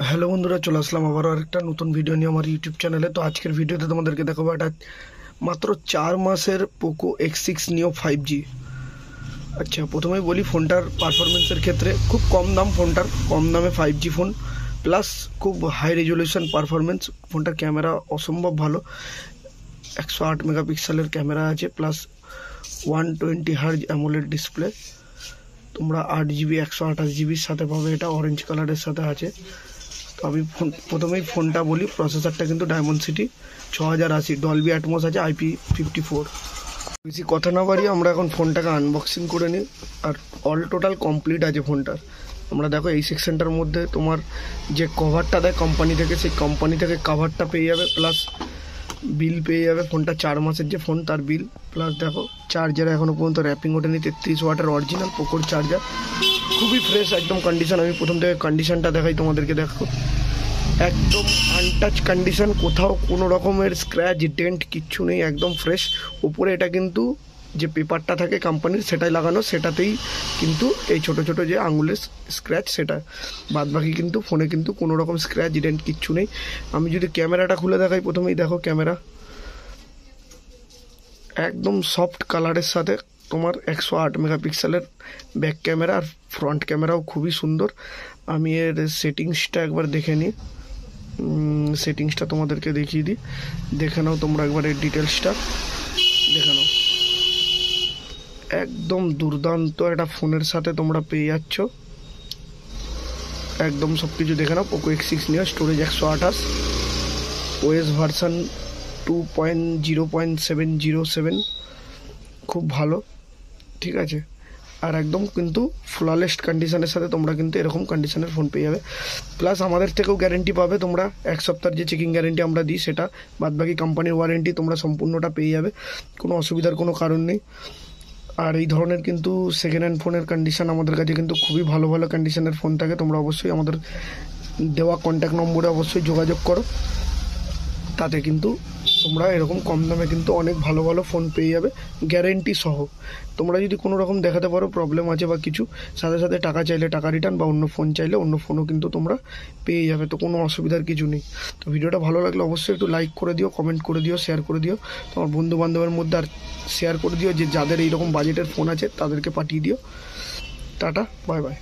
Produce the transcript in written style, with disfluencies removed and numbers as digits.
Hello বন্ধুরা, চলে আসলাম আবারও আরেকটা নতুন ভিডিও নিয়ে আমার ইউটিউব চ্যানেলে। তো আজকের ভিডিওতে তোমাদেরকে দেখাবো একটা মাত্র 4 মাসের পোকো X6 নিও 5G। আচ্ছা, প্রথমেই বলি ফোনটার পারফরমেন্সের ক্ষেত্রে খুব কম দাম, ফোনটার কম দামে 5G ফোন প্লাস খুব হাই রেজলিউশন পারফরমেন্স। ফোনটার ক্যামেরা অসম্ভব ভালো, 108 মেগাপিক্সেলের ক্যামেরা আছে প্লাস 120 হার্জ অ্যামোলেড ডিসপ্লে। তোমরা 8GB 128GBর সাথে পাবে, এটা অরেঞ্জ কালারের সাথে আছে। তো আমি প্রথমেই ফোনটা বলি, প্রসেসরটা কিন্তু ডায়মন্ডসিটি 6080, ডলবি অ্যাটমস আছে, IP54। বেশি কথা না বাড়িয়ে আমরা এখন ফোনটাকে আনবক্সিং করে নিই। আর অল টোটাল কমপ্লিট আছে ফোনটার। আমরা দেখো এই সেকশনটার মধ্যে তোমার যে কভারটা দেয় কোম্পানি থেকে, সেই কোম্পানি থেকে কভারটা পেয়ে যাবে, প্লাস বিল পেয়ে যাবে। ফোনটা 4 মাসের যে ফোন তার বিল, প্লাস দেখো চার্জার এখনও পর্যন্ত র্যাপিং ওঠেনি, 33 ওয়াটের অরিজিনাল পোকোর চার্জার, খুবই ফ্রেশ একদম কন্ডিশন। আমি প্রথম থেকে কন্ডিশনটা দেখাই তোমাদেরকে। দেখো একদম আনটাচ কন্ডিশন, কোথাও কোনো রকমের স্ক্র্যাচ ডেন্ট কিচ্ছু নেই, একদম ফ্রেশ। উপরে এটা কিন্তু যে পেপারটা থাকে কোম্পানির সেটাই লাগানো, সেটাতেই কিন্তু এই ছোট ছোট যে আঙুলের স্ক্র্যাচ, সেটা বাদ বাকি কিন্তু ফোনে কিন্তু কোনো রকম স্ক্র্যাচ ডেন্ট কিচ্ছু নেই। আমি যদি ক্যামেরাটা খুলে দেখাই, প্রথমেই দেখো ক্যামেরা একদম সফট কালারের সাথে তোমার 108 মেগাপিক্সেলের ব্যাক ক্যামেরা, আর ফ্রন্ট ক্যামেরাও খুবই সুন্দর। আমি এর সেটিংসটা একবার দেখে নিই, সেটিংসটা তোমাদেরকে দেখিয়ে দিই, দেখে নাও তোমরা একবার এর ডিটেলসটা দেখে নাও। একদম দুর্দান্ত একটা ফোনের সাথে তোমরা পেয়ে যাচ্ছ, একদম সব কিছু দেখে নাও। পোকো X6 নিও, স্টোরেজ 128, ওএস ভার্সান 2.0.707, খুব ভালো, ঠিক আছে। আর একদম কিন্তু ফ্ললেস কন্ডিশনের সাথে তোমরা কিন্তু এরকম কন্ডিশনের ফোন পেয়ে যাবে। প্লাস আমাদের থেকেও গ্যারেন্টি পাবে তোমরা, 1 সপ্তাহের যে চেকিং গ্যারেন্টি আমরা দিই, সেটা বাদবাকি কোম্পানির ওয়ারেন্টি তোমরা সম্পূর্ণটা পেয়ে যাবে, কোনো অসুবিধার কোনো কারণ নেই। আর এই ধরনের কিন্তু সেকেন্ড হ্যান্ড ফোনের কন্ডিশন আমাদের কাছে কিন্তু খুবই ভালো ভালো কন্ডিশনের ফোন থাকে। তোমরা অবশ্যই আমাদের দেওয়া কন্ট্যাক্ট নম্বরে অবশ্যই যোগাযোগ করো, তাতে কিন্তু তোমরা এরকম কম দামে কিন্তু অনেক ভালো ভালো ফোন পেয়ে যাবে গ্যারেন্টি সহ। তোমরা যদি কোনো রকম দেখাতে পারো প্রবলেম আছে বা কিছু, সাথে সাথে টাকা চাইলে টাকা রিটার্ন, বা অন্য ফোন চাইলে অন্য ফোনও কিন্তু তোমরা পেয়ে যাবে, তো কোনো অসুবিধার কিছু নেই। তো ভিডিওটা ভালো লাগলে অবশ্যই একটু লাইক করে দিও, কমেন্ট করে দিও, শেয়ার করে দিও তোমার বন্ধু বান্ধবের মধ্যে, আর শেয়ার করে দিও যে যাদের এইরকম বাজেটের ফোন আছে তাদেরকে পাঠিয়ে দিও। Tata, bye bye.